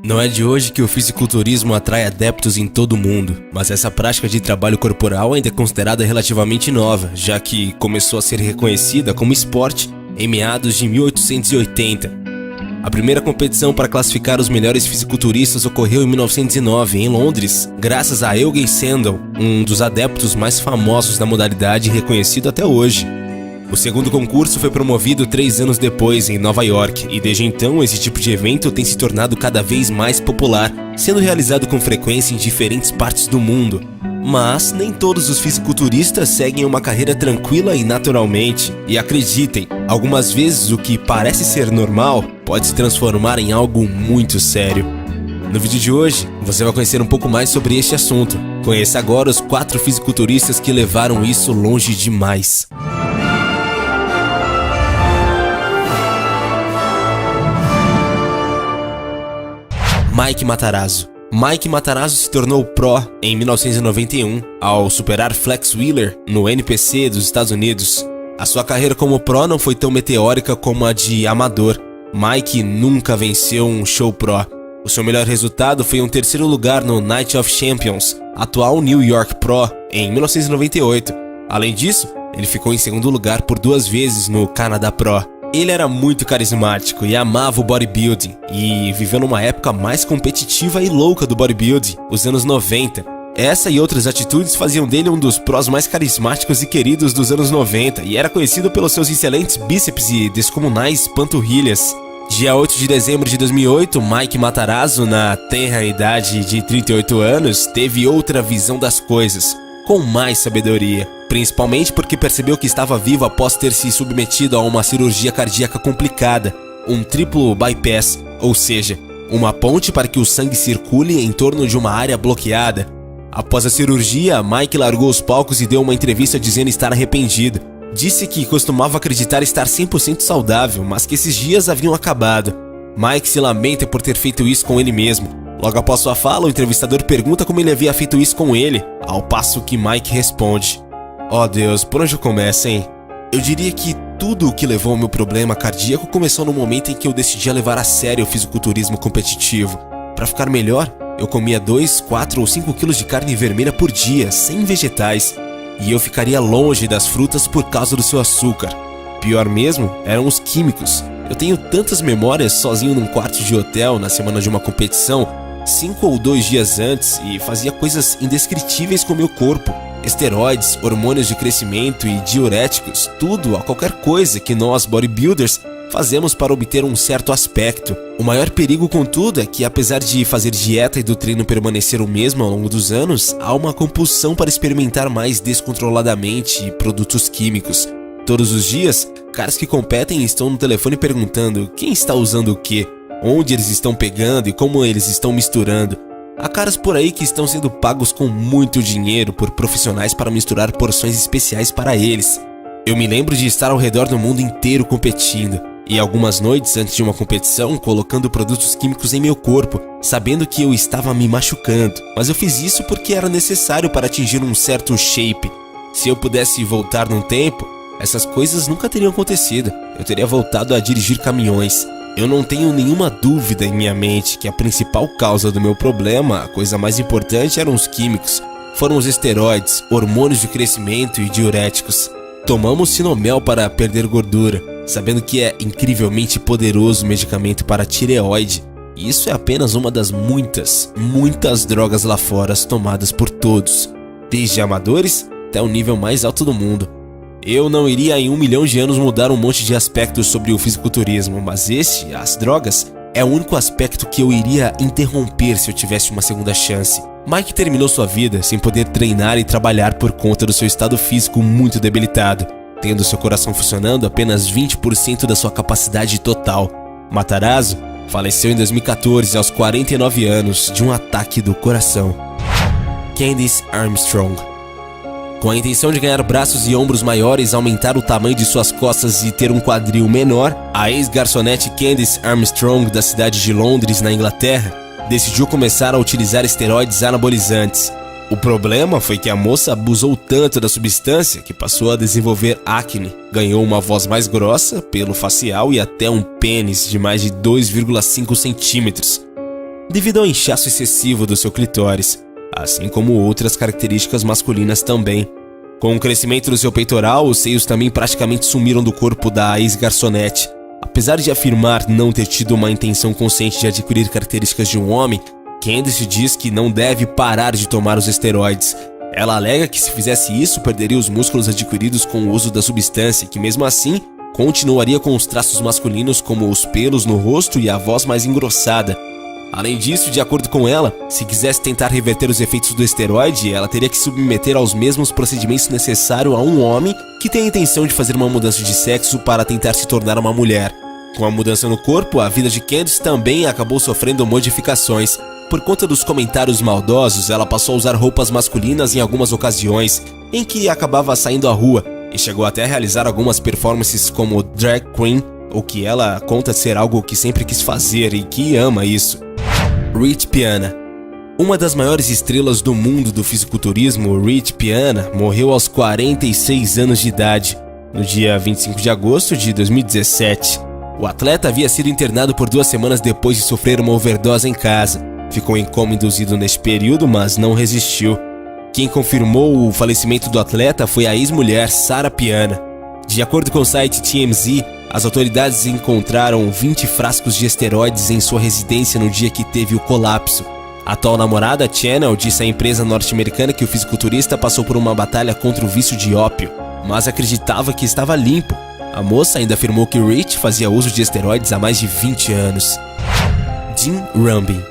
Não é de hoje que o fisiculturismo atrai adeptos em todo o mundo, mas essa prática de trabalho corporal ainda é considerada relativamente nova, já que começou a ser reconhecida como esporte em meados de 1880. A primeira competição para classificar os melhores fisiculturistas ocorreu em 1909, em Londres, graças a Eugen Sandel, um dos adeptos mais famosos da modalidade e reconhecido até hoje. O segundo concurso foi promovido 3 anos depois, em Nova York, e desde então esse tipo de evento tem se tornado cada vez mais popular, sendo realizado com frequência em diferentes partes do mundo. Mas nem todos os fisiculturistas seguem uma carreira tranquila e naturalmente. E acreditem, algumas vezes o que parece ser normal pode se transformar em algo muito sério. No vídeo de hoje, você vai conhecer um pouco mais sobre este assunto. Conheça agora os 4 fisiculturistas que levaram isso longe demais. Mike Matarazzo. Mike Matarazzo se tornou pro em 1991 ao superar Flex Wheeler no NPC dos Estados Unidos. A sua carreira como pro não foi tão meteórica como a de amador. Mike nunca venceu um show pro. O seu melhor resultado foi um 3º lugar no Night of Champions, atual New York Pro, em 1998. Além disso, ele ficou em 2º lugar por 2 vezes no Canada Pro. Ele era muito carismático e amava o bodybuilding, e viveu numa época mais competitiva e louca do bodybuilding, os anos 90. Essa e outras atitudes faziam dele um dos pros mais carismáticos e queridos dos anos 90, e era conhecido pelos seus excelentes bíceps e descomunais panturrilhas. Dia 8 de dezembro de 2008, Mike Matarazzo, na tenra idade de 38 anos, teve outra visão das coisas, com mais sabedoria, principalmente porque percebeu que estava vivo após ter se submetido a uma cirurgia cardíaca complicada, um triplo bypass, ou seja, uma ponte para que o sangue circule em torno de uma área bloqueada. Após a cirurgia, Mike largou os palcos e deu uma entrevista dizendo estar arrependido. Disse que costumava acreditar estar 100% saudável, mas que esses dias haviam acabado. Mike se lamenta por ter feito isso com ele mesmo. Logo após sua fala, o entrevistador pergunta como ele havia feito isso com ele, ao passo que Mike responde: "Oh Deus, por onde eu começo, hein? Eu diria que tudo o que levou ao meu problema cardíaco começou no momento em que eu decidi levar a sério o fisiculturismo competitivo. Para ficar melhor, eu comia 2, 4 ou 5 quilos de carne vermelha por dia, sem vegetais, e eu ficaria longe das frutas por causa do seu açúcar. Pior mesmo eram os químicos. Eu tenho tantas memórias sozinho num quarto de hotel na semana de uma competição, 5 ou 2 dias antes, e fazia coisas indescritíveis com meu corpo. Esteroides, hormônios de crescimento e diuréticos, tudo, a qualquer coisa que nós bodybuilders fazemos para obter um certo aspecto. O maior perigo, contudo, é que apesar de fazer dieta e do treino permanecer o mesmo ao longo dos anos, há uma compulsão para experimentar mais descontroladamente produtos químicos. Todos os dias, caras que competem estão no telefone perguntando quem está usando o quê, onde eles estão pegando e como eles estão misturando. Há caras por aí que estão sendo pagos com muito dinheiro por profissionais para misturar porções especiais para eles. Eu me lembro de estar ao redor do mundo inteiro competindo, e algumas noites antes de uma competição colocando produtos químicos em meu corpo, sabendo que eu estava me machucando, mas eu fiz isso porque era necessário para atingir um certo shape. Se eu pudesse voltar num tempo, essas coisas nunca teriam acontecido. Eu teria voltado a dirigir caminhões. Eu não tenho nenhuma dúvida em minha mente que a principal causa do meu problema, a coisa mais importante, eram os químicos. Foram os esteroides, hormônios de crescimento e diuréticos. Tomamos Sinomel para perder gordura, sabendo que é incrivelmente poderoso medicamento para tireoide. E isso é apenas uma das muitas drogas lá fora tomadas por todos, desde amadores até o nível mais alto do mundo. Eu não iria em 1 milhão de anos mudar um monte de aspectos sobre o fisiculturismo, mas as drogas, é o único aspecto que eu iria interromper se eu tivesse uma segunda chance. Mike terminou sua vida sem poder treinar e trabalhar por conta do seu estado físico muito debilitado, tendo seu coração funcionando apenas 20% da sua capacidade total. Matarazzo faleceu em 2014 aos 49 anos de um ataque do coração. Candice Armstrong. Com a intenção de ganhar braços e ombros maiores, aumentar o tamanho de suas costas e ter um quadril menor, a ex-garçonete Candice Armstrong, da cidade de Londres, na Inglaterra, decidiu começar a utilizar esteroides anabolizantes. O problema foi que a moça abusou tanto da substância que passou a desenvolver acne, ganhou uma voz mais grossa, pelo facial e até um pênis de mais de 2,5 centímetros. devido ao inchaço excessivo do seu clitóris, assim como outras características masculinas também. Com o crescimento do seu peitoral, os seios também praticamente sumiram do corpo da ex-garçonete. Apesar de afirmar não ter tido uma intenção consciente de adquirir características de um homem, Candice diz que não deve parar de tomar os esteroides. Ela alega que se fizesse isso, perderia os músculos adquiridos com o uso da substância e que mesmo assim, continuaria com os traços masculinos como os pelos no rosto e a voz mais engrossada. Além disso, de acordo com ela, se quisesse tentar reverter os efeitos do esteroide, ela teria que submeter aos mesmos procedimentos necessários a um homem que tem a intenção de fazer uma mudança de sexo para tentar se tornar uma mulher. Com a mudança no corpo, a vida de Candice também acabou sofrendo modificações. Por conta dos comentários maldosos, ela passou a usar roupas masculinas em algumas ocasiões em que acabava saindo à rua e chegou até a realizar algumas performances como drag queen, o que ela conta ser algo que sempre quis fazer e que ama isso. Rich Piana. Uma das maiores estrelas do mundo do fisiculturismo, Rich Piana, morreu aos 46 anos de idade, no dia 25 de agosto de 2017. O atleta havia sido internado por 2 semanas depois de sofrer uma overdose em casa. Ficou em coma induzido neste período, mas não resistiu. Quem confirmou o falecimento do atleta foi a ex-mulher Sarah Piana. De acordo com o site TMZ, as autoridades encontraram 20 frascos de esteroides em sua residência no dia que teve o colapso. A atual namorada, Channel, disse à empresa norte-americana que o fisiculturista passou por uma batalha contra o vício de ópio, mas acreditava que estava limpo. A moça ainda afirmou que Rich fazia uso de esteroides há mais de 20 anos. Jim Rubin.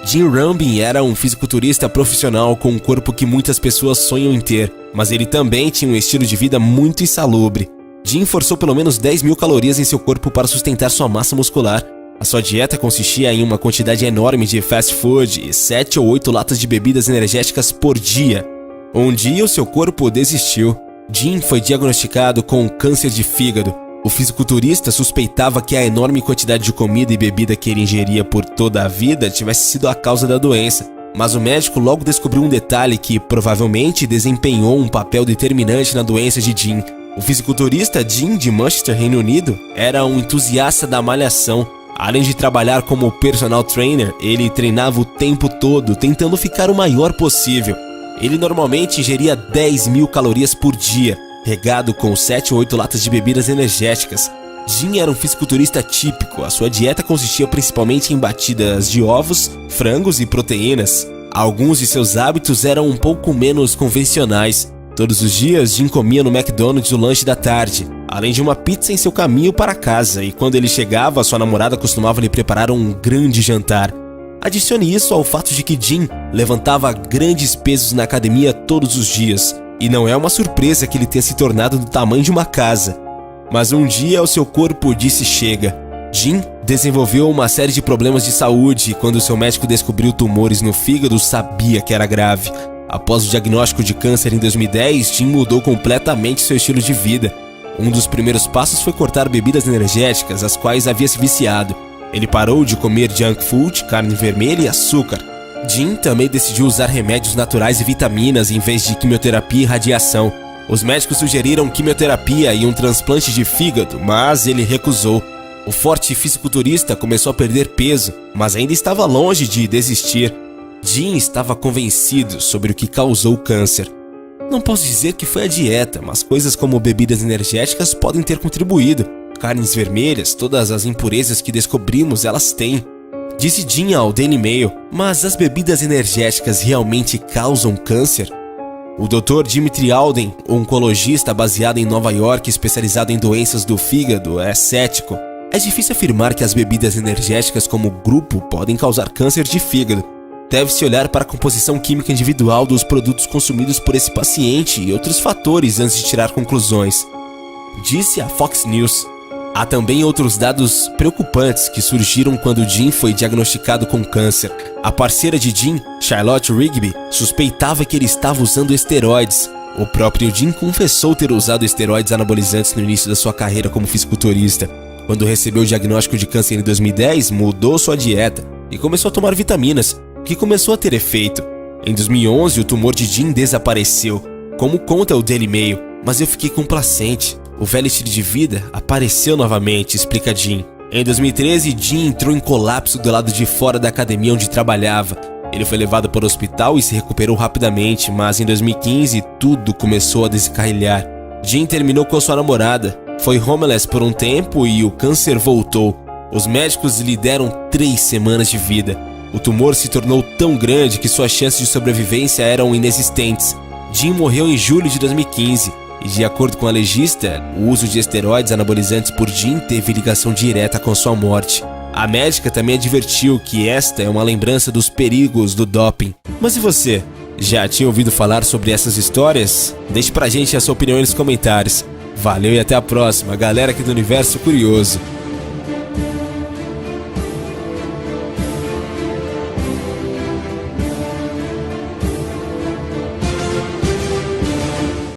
Jim Rubin era um fisiculturista profissional com um corpo que muitas pessoas sonham em ter, mas ele também tinha um estilo de vida muito insalubre. Jim forçou pelo menos 10.000 calorias em seu corpo para sustentar sua massa muscular. A sua dieta consistia em uma quantidade enorme de fast food e 7 ou 8 latas de bebidas energéticas por dia. Um dia o seu corpo desistiu. Jim foi diagnosticado com câncer de fígado. O fisiculturista suspeitava que a enorme quantidade de comida e bebida que ele ingeria por toda a vida tivesse sido a causa da doença. Mas o médico logo descobriu um detalhe que provavelmente desempenhou um papel determinante na doença de Jim. O fisiculturista Jim, de Manchester, Reino Unido, era um entusiasta da malhação. Além de trabalhar como personal trainer, ele treinava o tempo todo, tentando ficar o maior possível. Ele normalmente ingeria 10.000 calorias por dia, regado com 7 ou 8 latas de bebidas energéticas. Jim era um fisiculturista típico. A sua dieta consistia principalmente em batidas de ovos, frangos e proteínas. Alguns de seus hábitos eram um pouco menos convencionais. Todos os dias, Jim comia no McDonald's o lanche da tarde, além de uma pizza em seu caminho para casa, e quando ele chegava, sua namorada costumava lhe preparar um grande jantar. Adicione isso ao fato de que Jim levantava grandes pesos na academia todos os dias, e não é uma surpresa que ele tenha se tornado do tamanho de uma casa. Mas um dia o seu corpo disse chega. Jim desenvolveu uma série de problemas de saúde e quando seu médico descobriu tumores no fígado, sabia que era grave. Após o diagnóstico de câncer em 2010, Jim mudou completamente seu estilo de vida. Um dos primeiros passos foi cortar bebidas energéticas, as quais havia se viciado. Ele parou de comer junk food, carne vermelha e açúcar. Jim também decidiu usar remédios naturais e vitaminas em vez de quimioterapia e radiação. Os médicos sugeriram quimioterapia e um transplante de fígado, mas ele recusou. O forte fisiculturista começou a perder peso, mas ainda estava longe de desistir. Jim estava convencido sobre o que causou o câncer. Não posso dizer que foi a dieta, mas coisas como bebidas energéticas podem ter contribuído. Carnes vermelhas, todas as impurezas que descobrimos, elas têm. Disse Jim ao Daily Mail, mas as bebidas energéticas realmente causam câncer? O Dr. Dimitri Alden, oncologista baseado em Nova York especializado em doenças do fígado, é cético. É difícil afirmar que as bebidas energéticas como grupo podem causar câncer de fígado. Deve-se olhar para a composição química individual dos produtos consumidos por esse paciente e outros fatores antes de tirar conclusões. Disse a Fox News. Há também outros dados preocupantes que surgiram quando Jim foi diagnosticado com câncer. A parceira de Jim, Charlotte Rigby, suspeitava que ele estava usando esteroides. O próprio Jim confessou ter usado esteroides anabolizantes no início da sua carreira como fisiculturista. Quando recebeu o diagnóstico de câncer em 2010, mudou sua dieta e começou a tomar vitaminas, que começou a ter efeito. Em 2011, o tumor de Jim desapareceu, como conta o Daily Mail, mas eu fiquei complacente. O velho estilo de vida apareceu novamente, explica Jim. Em 2013, Jim entrou em colapso do lado de fora da academia onde trabalhava. Ele foi levado para o hospital e se recuperou rapidamente, mas em 2015 tudo começou a descarrilhar. Jim terminou com sua namorada, foi homeless por um tempo e o câncer voltou. Os médicos lhe deram 3 semanas de vida. O tumor se tornou tão grande que suas chances de sobrevivência eram inexistentes. Jim morreu em julho de 2015 e, de acordo com a legista, o uso de esteroides anabolizantes por Jim teve ligação direta com sua morte. A médica também advertiu que esta é uma lembrança dos perigos do doping. Mas e você? Já tinha ouvido falar sobre essas histórias? Deixe pra gente a sua opinião nos comentários. Valeu e até a próxima, galera aqui do Universo Curioso.